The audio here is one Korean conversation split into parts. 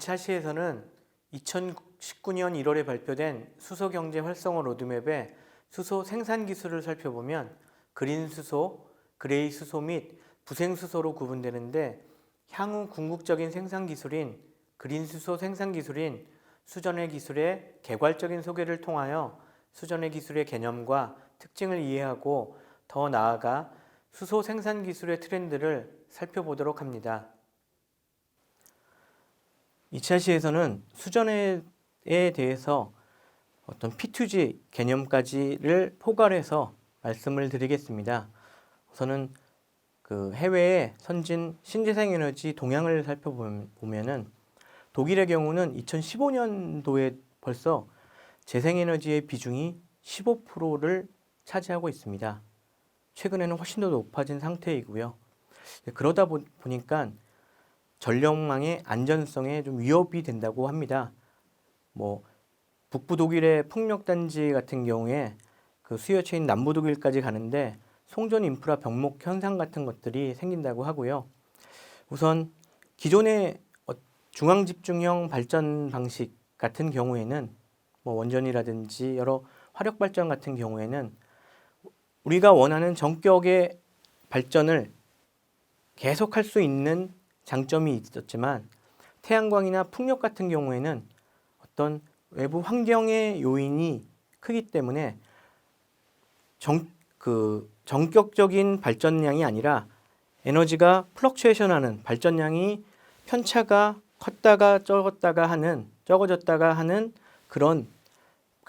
2차 시에서는 2019년 1월에 발표된 수소 경제 활성화 로드맵의 수소 생산 기술을 살펴보면 그린 수소, 그레이 수소 및 부생 수소로 구분되는데, 향후 궁극적인 생산 기술인 그린 수소 생산 기술인 수전해 기술의 개괄적인 소개를 통하여 수전해 기술의 개념과 특징을 이해하고 더 나아가 수소 생산 기술의 트렌드를 살펴보도록 합니다. 2차 시에서는 수전해에 대해서 어떤 P2G 개념까지를 포괄해서 말씀을 드리겠습니다. 우선은 해외의 선진 신재생에너지 동향을 살펴보면은 독일의 경우는 2015년도에 벌써 재생에너지의 비중이 15%를 차지하고 있습니다. 최근에는 훨씬 더 높아진 상태이고요. 그러다 보니까 전력망의 안전성에 좀 위협이 된다고 합니다. 북부 독일의 풍력단지 같은 경우에 그 수요체인 남부 독일까지 가는데 송전 인프라 병목 현상 같은 것들이 생긴다고 하고요. 우선 기존의 중앙 집중형 발전 방식 같은 경우에는 원전이라든지 여러 화력 발전 같은 경우에는 우리가 원하는 전격의 발전을 계속할 수 있는 장점이 있었지만, 태양광이나 풍력 같은 경우에는 어떤 외부 환경의 요인이 크기 때문에 전격적인 발전량이 아니라 에너지가 플럭추에이션하는 발전량이 편차가 컸다가 적어졌다가 하는 그런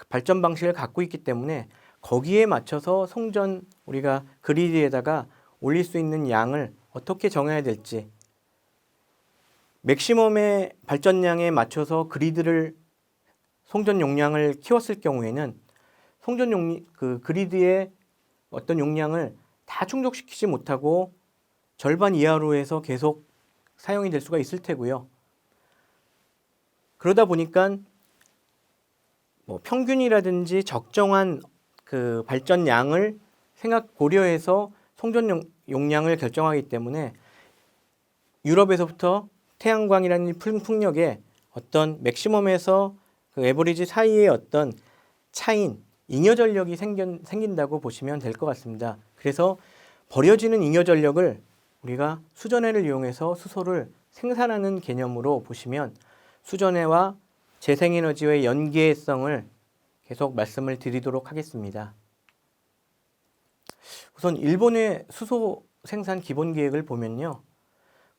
발전 방식을 갖고 있기 때문에 거기에 맞춰서 송전 우리가 그리드에다가 올릴 수 있는 양을 어떻게 정해야 될지, 맥시멈의 발전량에 맞춰서 송전 용량을 키웠을 경우에는 그리드의 어떤 용량을 다 충족시키지 못하고 절반 이하로 해서 계속 사용이 될 수가 있을 테고요. 그러다 보니까 평균이라든지 적정한 그 발전량을 고려해서 송전 용량을 결정하기 때문에 유럽에서부터 태양광이라는 풍력의 어떤 맥시멈에서 그 에버리지 사이의 어떤 차인 잉여 전력이 생긴다고 보시면 될 것 같습니다. 그래서 버려지는 잉여 전력을 우리가 수전해를 이용해서 수소를 생산하는 개념으로 보시면 수전해와 재생에너지의 연계성을 계속 말씀을 드리도록 하겠습니다. 우선 일본의 수소 생산 기본 계획을 보면요.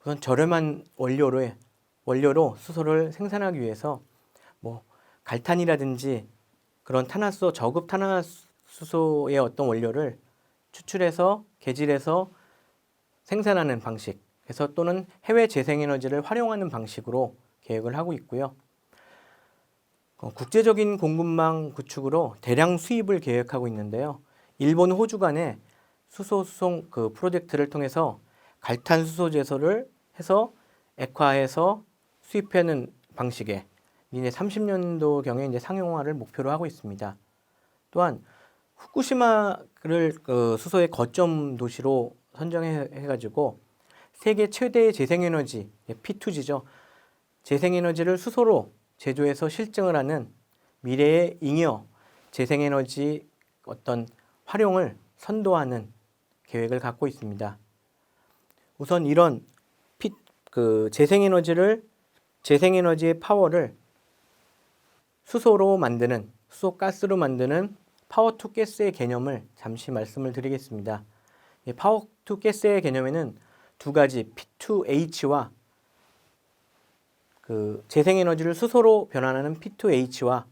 우선 저렴한 원료로 수소를 생산하기 위해서 갈탄이라든지 그런 저급 탄화수소의 어떤 원료를 추출해서 개질해서 생산하는 방식, 그래서 또는 해외 재생에너지를 활용하는 방식으로 계획을 하고 있고요. 국제적인 공급망 구축으로 대량 수입을 계획하고 있는데요. 일본, 호주 간의 수소 수송 프로젝트를 통해서 갈탄 수소 제소를 해서 액화해서 수입하는 방식의 이제 30년도 경에 이제 상용화를 목표로 하고 있습니다. 또한 후쿠시마를 수소의 거점 도시로 선정해가지고 세계 최대의 재생에너지 P2G죠. 재생에너지를 수소로 제조해서 실증을 하는 미래의 잉여 재생에너지 어떤 활용을 선도하는 계획을 갖고 있습니다. 우선 이런 재생에너지의 파워를 수소 가스로 만드는 파워 투 가스의 개념을 잠시 말씀을 드리겠습니다. 파워 투 가스의 개념에는 두 가지 P2H와 재생에너지를 수소로 변환하는 P2H와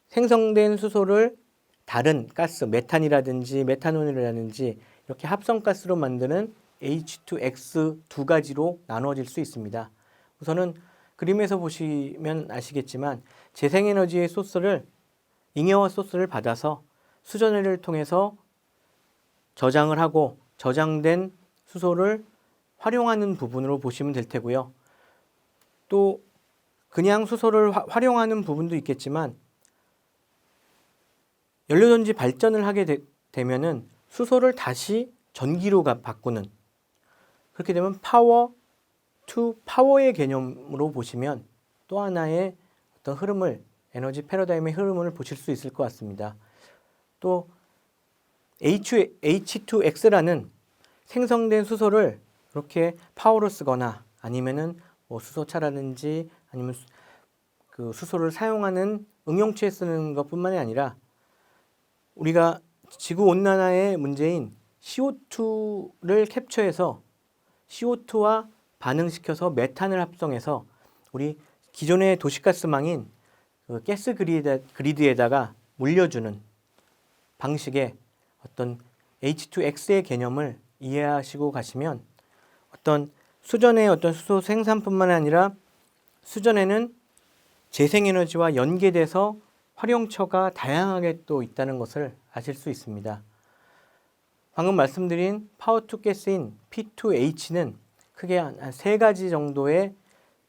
생성된 수소를 다른 가스, 메탄이라든지 메탄올이라든지 이렇게 합성가스로 만드는 H2X 두 가지로 나눠질 수 있습니다. 우선은 그림에서 보시면 아시겠지만 재생에너지의 잉여와 소스를 받아서 수전해를 통해서 저장을 하고 저장된 수소를 활용하는 부분으로 보시면 될 테고요. 또 그냥 수소를 활용하는 부분도 있겠지만 연료전지 발전을 하게 되면은 수소를 다시 전기로 바꾸는, 그렇게 되면 파워 투 파워의 개념으로 보시면 또 하나의 어떤 흐름을 에너지 패러다임의 흐름을 보실 수 있을 것 같습니다. 또 H2X라는 생성된 수소를 이렇게 파워로 쓰거나 아니면은 뭐 수소차라든지 아니면 그 수소를 사용하는 응용처에 쓰는 것뿐만이 아니라 우리가 지구 온난화의 문제인 CO2를 캡처해서 CO2와 반응시켜서 메탄을 합성해서 우리 기존의 도시가스망인 그 가스 그리드에다가 물려주는 방식의 어떤 H2X의 개념을 이해하시고 가시면 어떤 수전의 어떤 수소 생산뿐만 아니라 수전에는 재생에너지와 연계돼서 활용처가 다양하게 또 있다는 것을 아실 수 있습니다. 방금 말씀드린 파워2가스인 P2H는 크게 한 3가지 정도의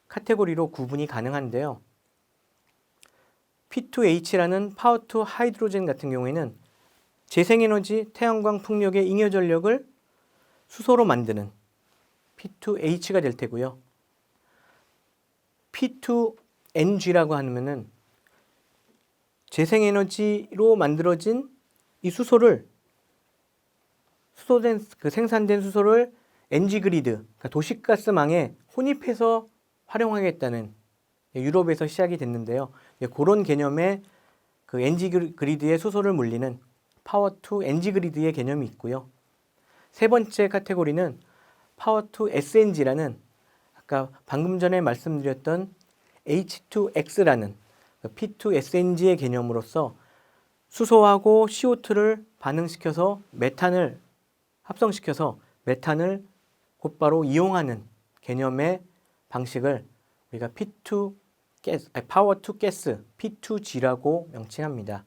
카테고리로 구분이 가능한데요. P2H라는 파워2 하이드로젠 같은 경우에는 재생에너지 태양광 풍력의 잉여 전력을 수소로 만드는 P2H가 될 테고요. P2NG라고 하면은 재생에너지로 만들어진 이 수소를 생산된 수소를 NG 그리드, 그러니까 도시가스망에 혼입해서 활용하겠다는 유럽에서 시작이 됐는데요. 그런 개념의 그 NG 그리드의 수소를 물리는 파워2 NG 그리드의 개념이 있고요. 세 번째 카테고리는 파워2 SNG라는 아까 방금 전에 말씀드렸던 H2X라는 P2SNG의 개념으로서 수소하고 CO2를 반응시켜서 메탄을 합성시켜서 메탄을 곧바로 이용하는 개념의 방식을 우리가 파워2 가스 P2G라고 명칭합니다.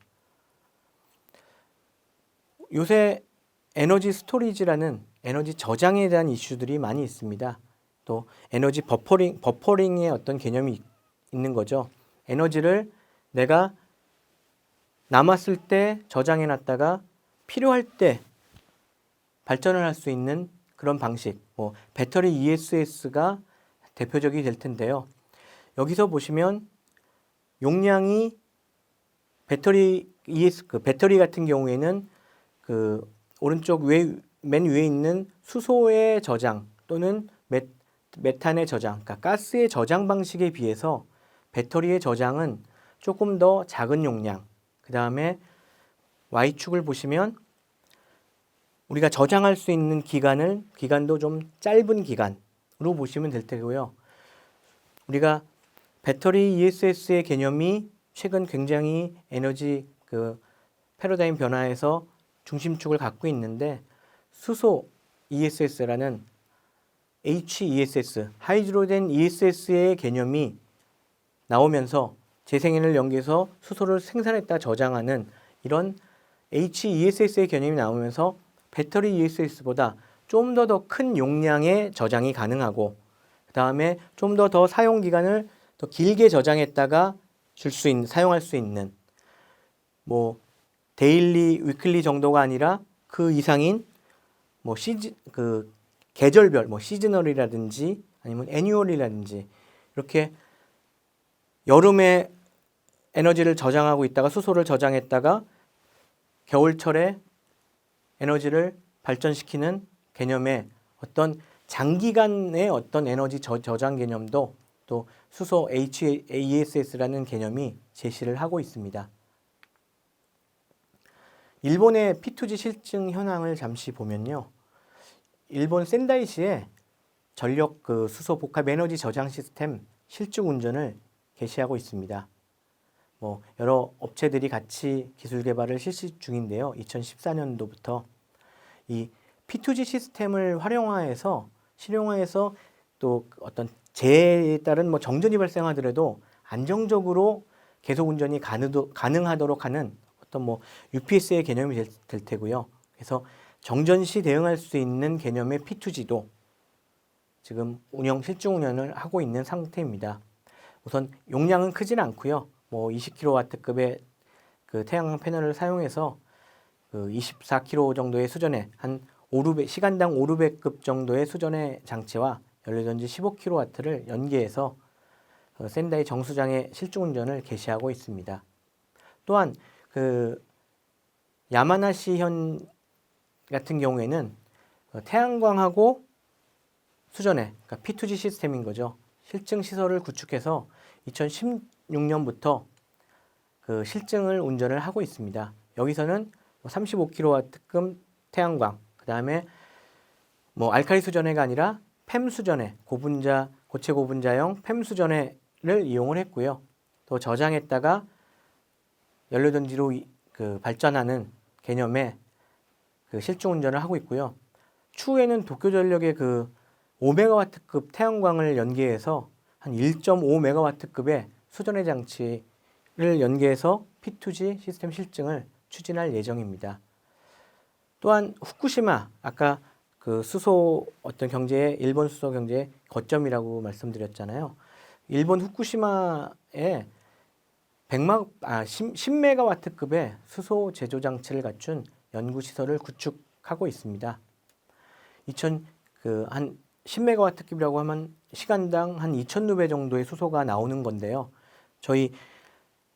요새 에너지 스토리지라는 에너지 저장에 대한 이슈들이 많이 있습니다. 또 에너지 버퍼링의 어떤 개념이 있는 거죠. 에너지를 내가 남았을 때 저장해 놨다가 필요할 때 발전을 할 수 있는 그런 방식, 뭐 배터리 ESS가 대표적이 될 텐데요. 여기서 보시면 용량이 배터리 같은 경우에는 그 오른쪽 맨 위에 있는 수소의 저장 또는 메탄의 저장, 그러니까 가스의 저장 방식에 비해서 배터리의 저장은 조금 더 작은 용량. 그 다음에 Y축을 보시면 우리가 저장할 수 있는 기간도 좀 짧은 기간으로 보시면 될 테고요. 우리가 배터리 ESS의 개념이 최근 굉장히 에너지 그 패러다임 변화에서 중심축을 갖고 있는데 수소 ESS라는 HESS, 하이드로젠 ESS의 개념이 나오면서 재생에너지를 연계해서 수소를 생산했다 저장하는 이런 HESS의 개념이 나오면서 배터리 ESS보다 좀 더 큰 용량의 저장이 가능하고 그 다음에 좀 더 사용 기간을 더 길게 저장했다가 사용할 수 있는 뭐 데일리, 위클리 정도가 아니라 그 이상인 뭐 계절별 뭐 시즈널이라든지 아니면 애뉴얼이라든지 이렇게 여름에 에너지를 저장하고 있다가 수소를 저장했다가 겨울철에 에너지를 발전시키는 개념의 어떤 장기간의 어떤 에너지 저장 개념도 또 수소 HESS라는 개념이 제시를 하고 있습니다. 일본의 P2G 실증 현황을 잠시 보면요. 일본 센다이시에 전력 수소 복합 에너지 저장 시스템 실증 운전을 개시하고 있습니다. 뭐 여러 업체들이 같이 기술 개발을 실시 중인데요. 2014년도부터 이 P2G 시스템을 실용화해서 또 어떤 재해에 따른 뭐 정전이 발생하더라도 안정적으로 계속 운전이 가능하도록 하는 어떤 뭐 UPS의 개념이 될 테고요. 그래서 정전 시 대응할 수 있는 개념의 P2G도 지금 실증 운영을 하고 있는 상태입니다. 우선 용량은 크지는 않고요. 뭐 20kW급의 그 태양광 패널을 사용해서 그 24kW 정도의 수전에 한 시간당 5,600급 정도의 수전의 장치와 연료전지 15kW를 연계해서 센다이 정수장의 실증운전을 개시하고 있습니다. 또한 그 야마나시현 같은 경우에는 태양광하고 수전해, 그러니까 P2G 시스템인 거죠. 실증 시설을 구축해서 2016년부터 그 실증을 운전을 하고 있습니다. 여기서는 35kW급 태양광, 그 다음에 뭐 알칼리 수전해가 아니라 팸 수전해, 고체 고분자형 팸 수전해를 이용을 했고요. 또 저장했다가 연료전지로 그 발전하는 개념의 그 실증 운전을 하고 있고요. 추후에는 도쿄전력의 그 5메가와트급 태양광을 연계해서 한 1.5메가와트급의 수전해 장치를 연계해서 P2G 시스템 실증을 추진할 예정입니다. 또한 후쿠시마, 아까 그 수소 어떤 경제의 일본 수소 경제의 거점이라고 말씀드렸잖아요. 일본 후쿠시마에 10메가와트급의 수소 제조 장치를 갖춘 연구 시설을 구축하고 있습니다. 한 10메가와트급이라고 하면 시간당 한 2,600배 정도의 수소가 나오는 건데요. 저희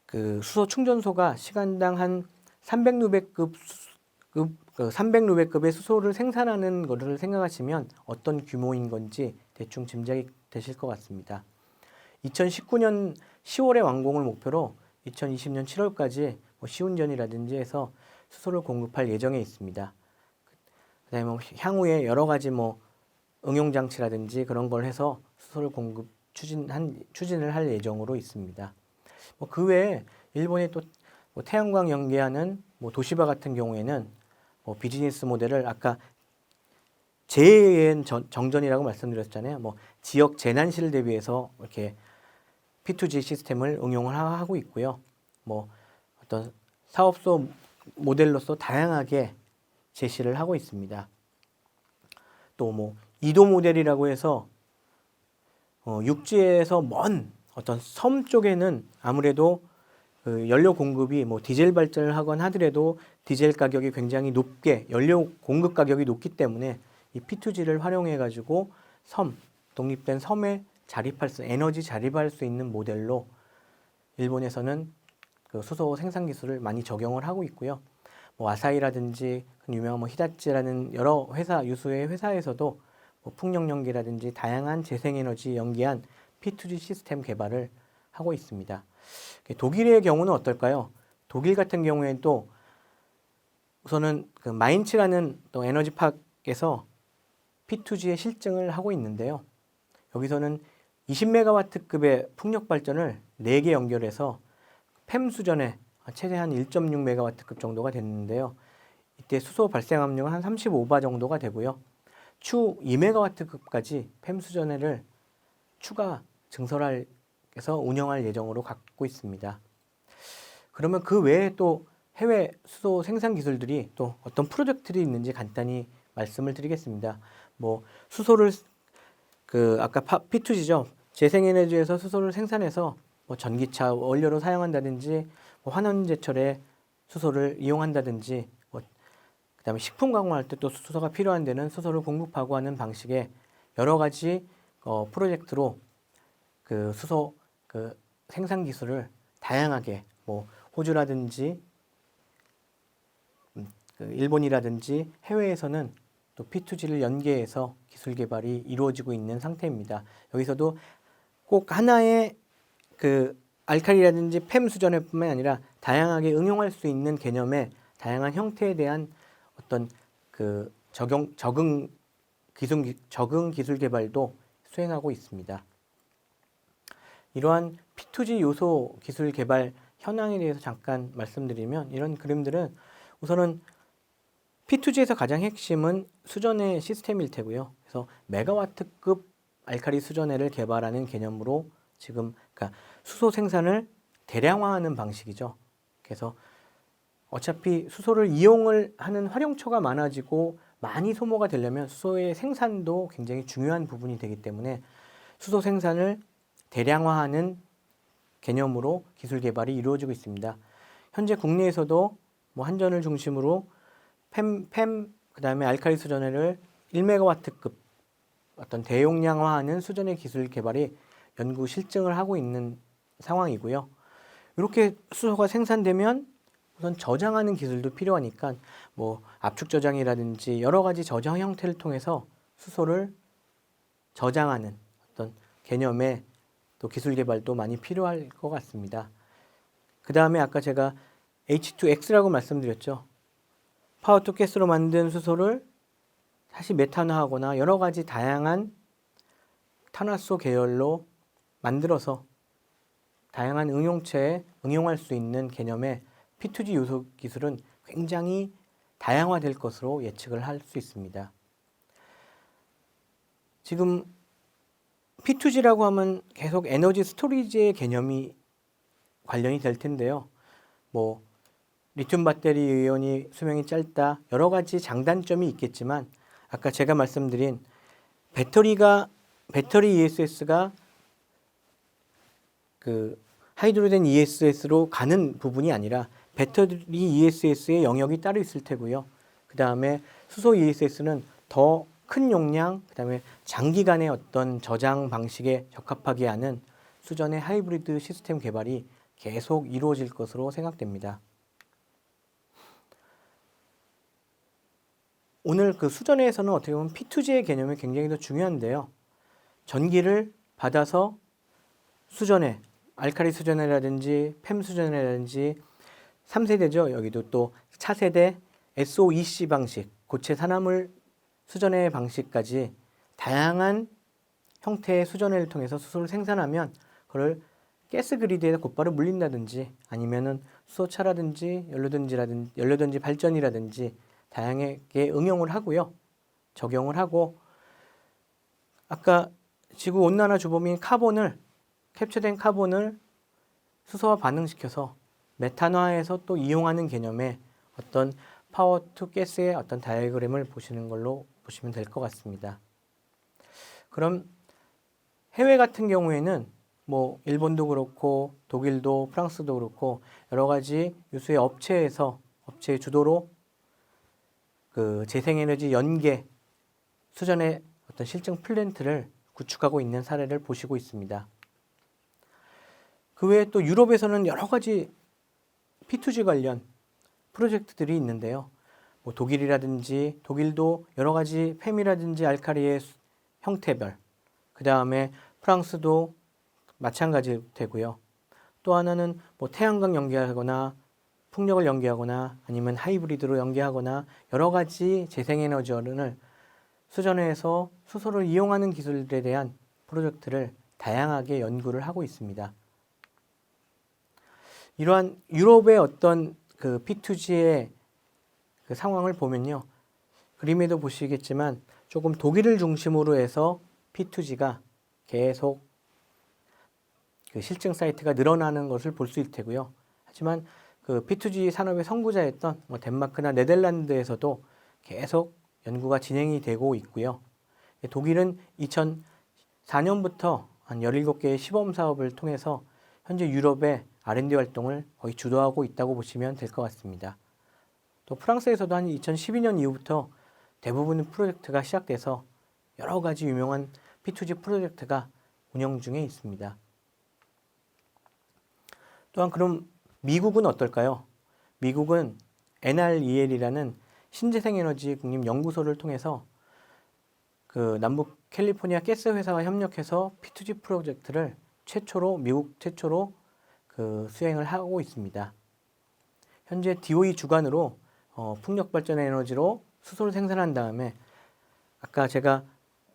그 수소 충전소가 시간당 한 300루베급의 수소를 생산하는 것을 생각하시면 어떤 규모인 건지 대충 짐작이 되실 것 같습니다. 2019년 10월에 완공을 목표로 2020년 7월까지 시운전이라든지 해서 수소를 공급할 예정에 있습니다. 그다음에 향후에 여러 가지 응용 장치라든지 그런 걸 해서 수소를 추진을 할 예정으로 있습니다. 그 외에 일본의 또 태양광 연계하는 도시바 같은 경우에는 비즈니스 모델을 아까 재해엔 정전이라고 말씀드렸잖아요. 지역 재난 시를 대비해서 이렇게 P2G 시스템을 응용을 하고 있고요. 어떤 사업소 모델로서 다양하게 제시를 하고 있습니다. 또 이도 모델이라고 해서 육지에서 먼 어떤 섬 쪽에는 아무래도 그 연료 공급이 디젤 발전을 하건 하더라도 디젤 가격이 굉장히 높게 연료 공급 가격이 높기 때문에 이 P2G를 활용해 가지고 독립된 섬에 에너지 자립할 수 있는 모델로 일본에서는 그 수소 생산 기술을 많이 적용을 하고 있고요. 아사히라든지 유명한 히다치라는 여러 유수의 회사에서도 풍력연기라든지 다양한 재생에너지 연계한 P2G 시스템 개발을 하고 있습니다. 독일의 경우는 어떨까요? 독일 같은 경우에는 또 우선은 그 마인츠라는 또 에너지팍에서 P2G의 실증을 하고 있는데요. 여기서는 20메가와트급의 풍력 발전을 4개 연결해서 팸 수전에 최대한 1.6메가와트급 정도가 됐는데요. 이때 수소 발생 압력은 한 35바 정도가 되고요. 추후 2메가와트급까지 팸 수전해를 추가 증설해서 운영할 예정으로 갖고 있습니다. 그러면 그 외에 또 해외 수소 생산 기술들이 또 어떤 프로젝트들이 있는지 간단히 말씀을 드리겠습니다. 수소를 아까 P2G죠. 재생에너지에서 수소를 생산해서 전기차 원료로 사용한다든지 환원제철에 수소를 이용한다든지 그다음에 식품 가공할 때 또 수소가 필요한 데는 수소를 공급하고 하는 방식의 여러 가지 프로젝트로 그 수소 생산 기술을 다양하게 호주라든지 일본이라든지 해외에서는 또 P2G를 연계해서 기술 개발이 이루어지고 있는 상태입니다. 여기서도 꼭 하나의 알칼리라든지 팸 수전해뿐만 아니라 다양하게 응용할 수 있는 개념의 다양한 형태에 대한 어떤 적응 기술 개발도 수행하고 있습니다. 이러한 P2G 요소 기술 개발 현황에 대해서 잠깐 말씀드리면 이런 그림들은 우선은 P2G에서 가장 핵심은 수전해 시스템일 테고요. 그래서 메가와트급 알칼리 수전해를 개발하는 개념으로 지금 수소 생산을 대량화하는 방식이죠. 그래서 어차피 수소를 이용을 하는 활용처가 많아지고 많이 소모가 되려면 수소의 생산도 굉장히 중요한 부분이 되기 때문에 수소 생산을 대량화하는 개념으로 기술 개발이 이루어지고 있습니다. 현재 국내에서도 한전을 중심으로 팸 그다음에 알칼리 수전해를 1메가와트급 어떤 대용량화하는 수전해 기술 개발이 연구 실증을 하고 있는 상황이고요. 이렇게 수소가 생산되면 우선 저장하는 기술도 필요하니까 뭐 압축 저장이라든지 여러 가지 저장 형태를 통해서 수소를 저장하는 어떤 개념의 또 기술 개발도 많이 필요할 것 같습니다. 그 다음에 아까 제가 H2X라고 말씀드렸죠. 파워 투 가스로 만든 수소를 다시 메탄화하거나 여러 가지 다양한 탄화수 계열로 만들어서 다양한 응용체에 응용할 수 있는 개념의 P2G 요소 기술은 굉장히 다양화될 것으로 예측을 할 수 있습니다. 지금 P2G라고 하면 계속 에너지 스토리지의 개념이 관련이 될 텐데요. 뭐 리튬 배터리 이온이 수명이 짧다 여러 가지 장단점이 있겠지만 아까 제가 말씀드린 배터리 ESS가 그 하이드로젠 ESS로 가는 부분이 아니라 배터리 ESS의 영역이 따로 있을 테고요. 그 다음에 수소 ESS는 더 큰 용량, 그 다음에 장기간의 어떤 저장 방식에 적합하게 하는 수전의 하이브리드 시스템 개발이 계속 이루어질 것으로 생각됩니다. 오늘 그 수전에서는 어떻게 보면 P2G의 개념이 굉장히 더 중요한데요. 전기를 받아서 수전에 알칼리 수전이라든지 펨 수전이라든지 3세대죠. 여기도 또 차세대 SOEC 방식, 고체 산화물 수전의 방식까지 다양한 형태의 수전을 통해서 수소를 생산하면 그걸 가스 그리드에 곧바로 물린다든지 아니면은 수소차라든지 연료전지 발전이라든지 다양하게 응용을 하고요. 적용을 하고 아까 지구 온난화 주범인 캡처된 카본을 수소와 반응시켜서 메탄화해서 또 이용하는 개념의 어떤 파워 투 가스의 어떤 다이어그램을 보시는 걸로 보시면 될 것 같습니다. 그럼 해외 같은 경우에는 뭐 일본도 그렇고 독일도 프랑스도 그렇고 여러 가지 유수의 업체의 주도로 그 재생에너지 연계 수전의 어떤 실증 플랜트를 구축하고 있는 사례를 보시고 있습니다. 그 외에 또 유럽에서는 여러 가지 P2G 관련 프로젝트들이 있는데요. 뭐 독일도 여러 가지 펨이라든지 알칼리의 형태별, 그 다음에 프랑스도 마찬가지 되고요. 또 하나는 뭐 태양광 연계하거나 풍력을 연계하거나 아니면 하이브리드로 연계하거나 여러 가지 재생에너지원을 수전에서 수소를 이용하는 기술들에 대한 프로젝트를 다양하게 연구를 하고 있습니다. 이러한 유럽의 어떤 그 P2G의 그 상황을 보면요. 그림에도 보시겠지만 조금 독일을 중심으로 해서 P2G가 계속 그 실증 사이트가 늘어나는 것을 볼 수 있을 테고요. 하지만 그 P2G 산업의 선구자였던 뭐 덴마크나 네덜란드에서도 계속 연구가 진행이 되고 있고요. 독일은 2004년부터 한 17개의 시범 사업을 통해서 현재 유럽의 R&D 활동을 거의 주도하고 있다고 보시면 될 것 같습니다. 또 프랑스에서도 한 2012년 이후부터 대부분의 프로젝트가 시작돼서 여러 가지 유명한 P2G 프로젝트가 운영 중에 있습니다. 또한 그럼 미국은 어떨까요? 미국은 NREL이라는 신재생에너지 국립연구소를 통해서 그 남북 캘리포니아 가스 회사와 협력해서 P2G 프로젝트를 미국 최초로 그 수행을 하고 있습니다. 현재 DOE 주관으로 풍력 발전 에너지로 수소를 생산한 다음에 아까 제가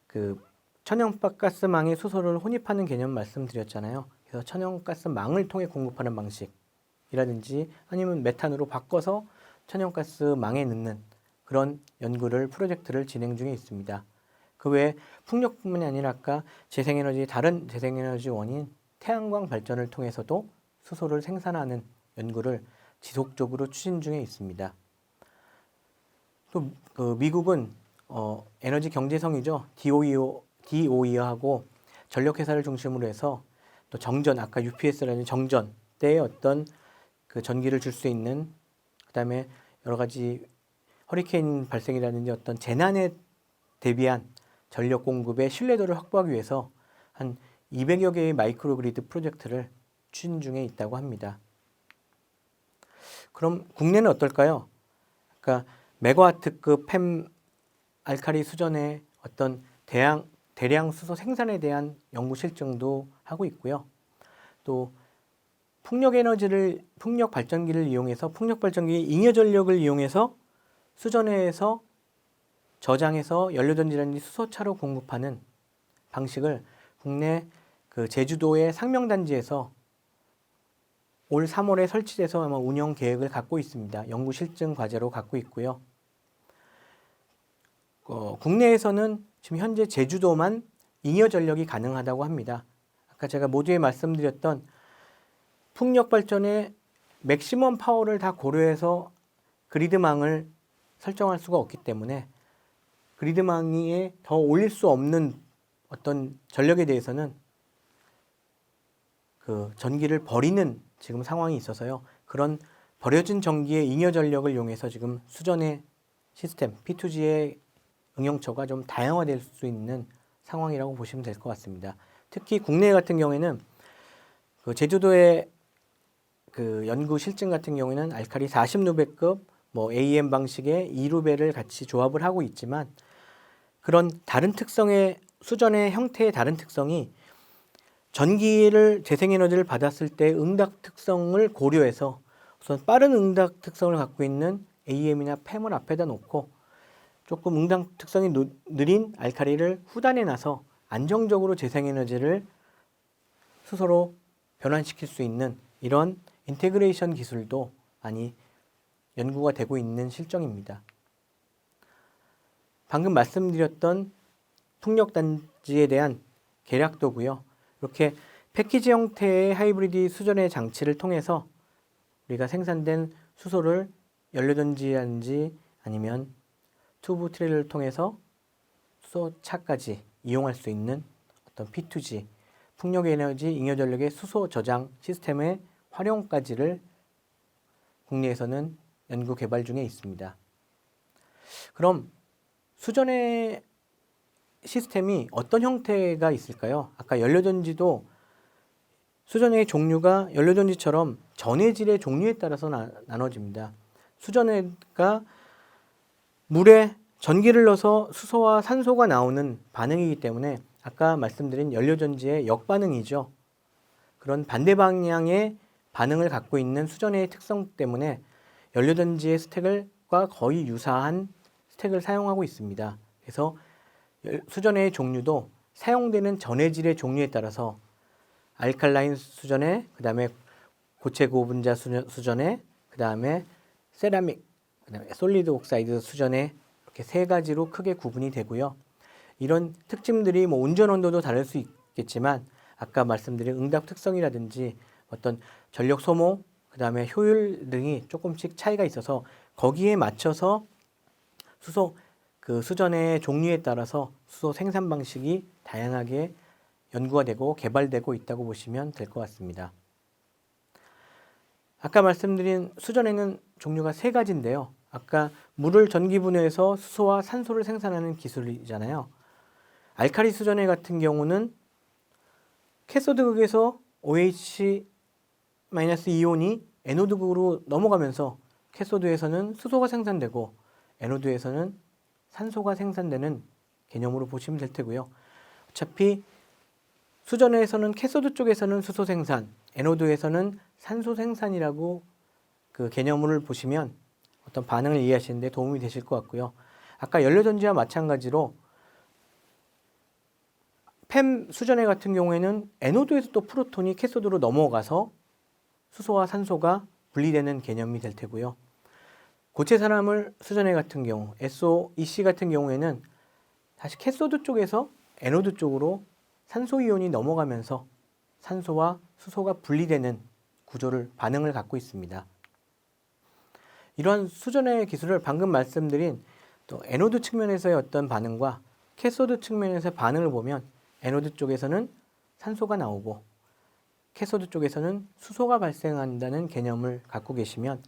그 천연가스망에 수소를 혼입하는 개념 말씀드렸잖아요. 그래서 천연가스망을 통해 공급하는 방식이라든지 아니면 메탄으로 바꿔서 천연가스망에 넣는 그런 프로젝트를 진행 중에 있습니다. 그 외에 풍력뿐만이 아니라 아까 다른 재생에너지 원인 태양광 발전을 통해서도 수소를 생산하는 연구를 지속적으로 추진 중에 있습니다. 또 그 미국은 에너지 경제성이죠. DOE하고 전력회사를 중심으로 해서 또 정전, 아까 UPS라는 정전 때의 어떤 그 전기를 줄 수 있는 그다음에 여러 가지 허리케인 발생이라든지 어떤 재난에 대비한 전력 공급의 신뢰도를 확보하기 위해서 한 200여 개의 마이크로그리드 프로젝트를 추진 중에 있다고 합니다. 그럼 국내는 어떨까요? 그러니까 메가와트급 팹 알칼리 수전의 어떤 대량 수소 생산에 대한 연구 실증도 하고 있고요. 또 풍력 발전기를 이용해서 풍력 발전기의 잉여 전력을 이용해서 수전해에서 저장해서 연료전지라든지 수소차로 공급하는 방식을 국내 그 제주도의 상명단지에서 올 3월에 설치돼서 아마 운영 계획을 갖고 있습니다. 연구 실증 과제로 갖고 있고요. 국내에서는 지금 현재 제주도만 잉여 전력이 가능하다고 합니다. 아까 제가 모두에 말씀드렸던 풍력 발전의 맥시멈 파워를 다 고려해서 그리드망을 설정할 수가 없기 때문에 그리드망에 더 올릴 수 없는 어떤 전력에 대해서는 그 전기를 버리는 지금 상황이 있어서요. 그런 버려진 전기의 잉여 전력을 이용해서 지금 수전의 시스템 P2G의 응용처가 좀 다양화될 수 있는 상황이라고 보시면 될 것 같습니다. 특히 국내 같은 경우에는 그 제주도의 그 연구 실증 같은 경우에는 알칼리 40루베급 뭐 AM 방식의 2루베를 같이 조합을 하고 있지만 그런 다른 특성의 수전의 형태의 다른 특성이 전기를 재생에너지를 받았을 때 응답 특성을 고려해서 우선 빠른 응답 특성을 갖고 있는 AM이나 팹을 앞에다 놓고 조금 응답 특성이 느린 알칼리를 후단에 놔서 안정적으로 재생에너지를 수소로 변환시킬 수 있는 이런 인테그레이션 기술도 많이 연구가 되고 있는 실정입니다. 방금 말씀드렸던 풍력단지에 대한 계략도고요. 이렇게 패키지 형태의 하이브리드 수전의 장치를 통해서 우리가 생산된 수소를 연료전지라든지 아니면 튜브 트레이를 통해서 수소차까지 이용할 수 있는 어떤 P2G, 풍력에너지 잉여전력의 수소 저장 시스템의 활용까지를 국내에서는 연구 개발 중에 있습니다. 그럼 수전의 시스템이 어떤 형태가 있을까요? 아까 연료전지도 수전의 종류가 연료전지처럼 전해질의 종류에 따라서 나눠집니다. 수전해가 물에 전기를 넣어서 수소와 산소가 나오는 반응이기 때문에 아까 말씀드린 연료전지의 역반응이죠. 그런 반대 방향의 반응을 갖고 있는 수전해의 특성 때문에 연료전지의 스택과 거의 유사한 스택을 사용하고 있습니다. 그래서 수전해의 종류도 사용되는 전해질의 종류에 따라서 알칼라인 수전해, 그 다음에 고체 고분자 수전해, 그 다음에 세라믹, 그 다음에 솔리드 옥사이드 수전해 이렇게 세 가지로 크게 구분이 되고요. 이런 특징들이 뭐 운전 온도도 다를 수 있겠지만 아까 말씀드린 응답 특성이라든지 어떤 전력 소모, 그 다음에 효율 등이 조금씩 차이가 있어서 거기에 맞춰서 수소 그 수전의 종류에 따라서 수소 생산 방식이 다양하게 연구가 되고 개발되고 있다고 보시면 될 것 같습니다. 아까 말씀드린 수전에는 종류가 세 가지인데요. 아까 물을 전기 분해해서 수소와 산소를 생산하는 기술이잖아요. 알칼리 수전해 같은 경우는 캐소드극에서 OH- 이온이 에노드극으로 넘어가면서 캐소드에서는 수소가 생산되고 에노드에서는 산소가 생산되는 개념으로 보시면 될 테고요. 어차피 수전해에서는 캐소드 쪽에서는 수소 생산, 에노드에서는 산소 생산이라고 그 개념을 보시면 어떤 반응을 이해하시는 데 도움이 되실 것 같고요. 아까 연료전지와 마찬가지로 팹 수전해 같은 경우에는 에노드에서 또 프로톤이 캐소드로 넘어가서 수소와 산소가 분리되는 개념이 될 테고요. 고체 산화물 수전해 같은 경우, SOEC 같은 경우에는 다시 캐소드 쪽에서 에노드 쪽으로 산소 이온이 넘어가면서 산소와 수소가 분리되는 구조를 반응을 갖고 있습니다. 이러한 수전해 기술을 방금 말씀드린 또 에노드 측면에서의 어떤 반응과 캐소드 측면에서의 반응을 보면 에노드 쪽에서는 산소가 나오고 캐소드 쪽에서는 수소가 발생한다는 개념을 갖고 계시면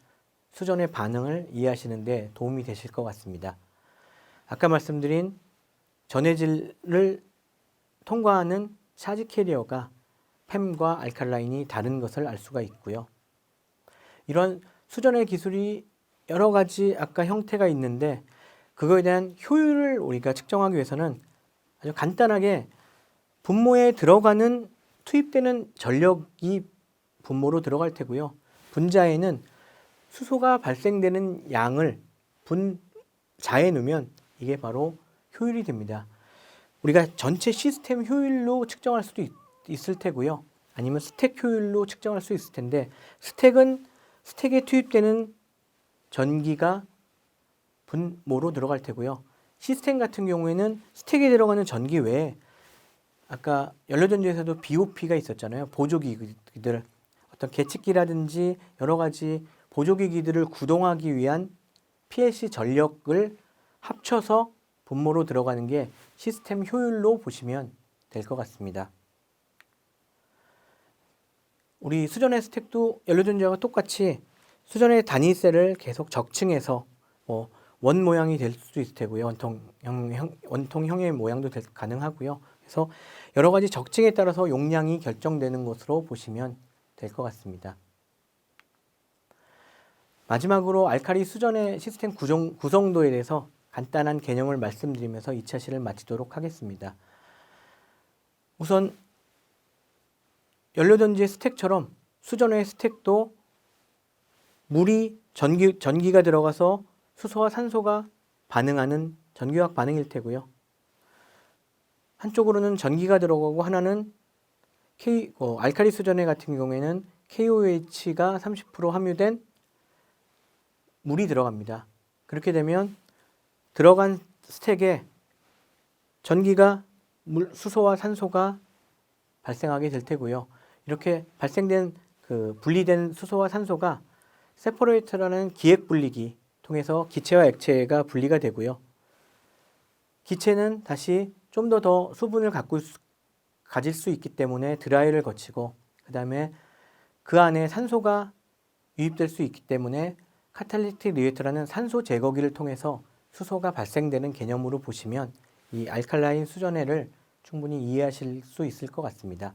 수전의 반응을 이해하시는 데 도움이 되실 것 같습니다. 아까 말씀드린 전해질을 통과하는 차지 캐리어가 팸과 알칼라인이 다른 것을 알 수가 있고요. 이런 수전의 기술이 여러 가지 아까 형태가 있는데 그거에 대한 효율을 우리가 측정하기 위해서는 아주 간단하게 분모에 들어가는 투입되는 전력이 분모로 들어갈 테고요. 분자에는 수소가 발생되는 양을 분자에 넣으면 이게 바로 효율이 됩니다. 우리가 전체 시스템 효율로 측정할 수도 있을 테고요. 아니면 스택 효율로 측정할 수 있을 텐데 스택에 투입되는 전기가 분모로 들어갈 테고요. 시스템 같은 경우에는 스택에 들어가는 전기 외에 아까 연료전지에서도 BOP가 있었잖아요. 보조기기들 어떤 계측기라든지 여러 가지 보조기기들을 구동하기 위한 PLC 전력을 합쳐서 분모로 들어가는 게 시스템 효율로 보시면 될 것 같습니다. 우리 수전의 스택도 연료전지와 똑같이 수전의 단위셀을 계속 적층해서 원 모양이 될 수도 있을 테고요. 원통형의 모양도 가능하고요. 그래서 여러 가지 적층에 따라서 용량이 결정되는 것으로 보시면 될 것 같습니다. 마지막으로 알칼리 수전의 시스템 구성도에 대해서 간단한 개념을 말씀드리면서 2차 시를 마치도록 하겠습니다. 우선 연료전지의 스택처럼 수전의 스택도 물이 전기가 들어가서 수소와 산소가 반응하는 전기화학 반응일 테고요. 한쪽으로는 전기가 들어가고 하나는 알칼리 수전의 같은 경우에는 KOH가 30% 함유된 물이 들어갑니다. 그렇게 되면 들어간 스택에 전기가 수소와 산소가 발생하게 될 테고요. 이렇게 발생된 분리된 수소와 산소가 세퍼레이터라는 기획 분리기 통해서 기체와 액체가 분리가 되고요. 기체는 다시 좀 더 수분을 가질 수 있기 때문에 드라이를 거치고 그 다음에 그 안에 산소가 유입될 수 있기 때문에 카탈리틱 리액터라는 산소 제거기를 통해서 수소가 발생되는 개념으로 보시면 이 알칼라인 수전해를 충분히 이해하실 수 있을 것 같습니다.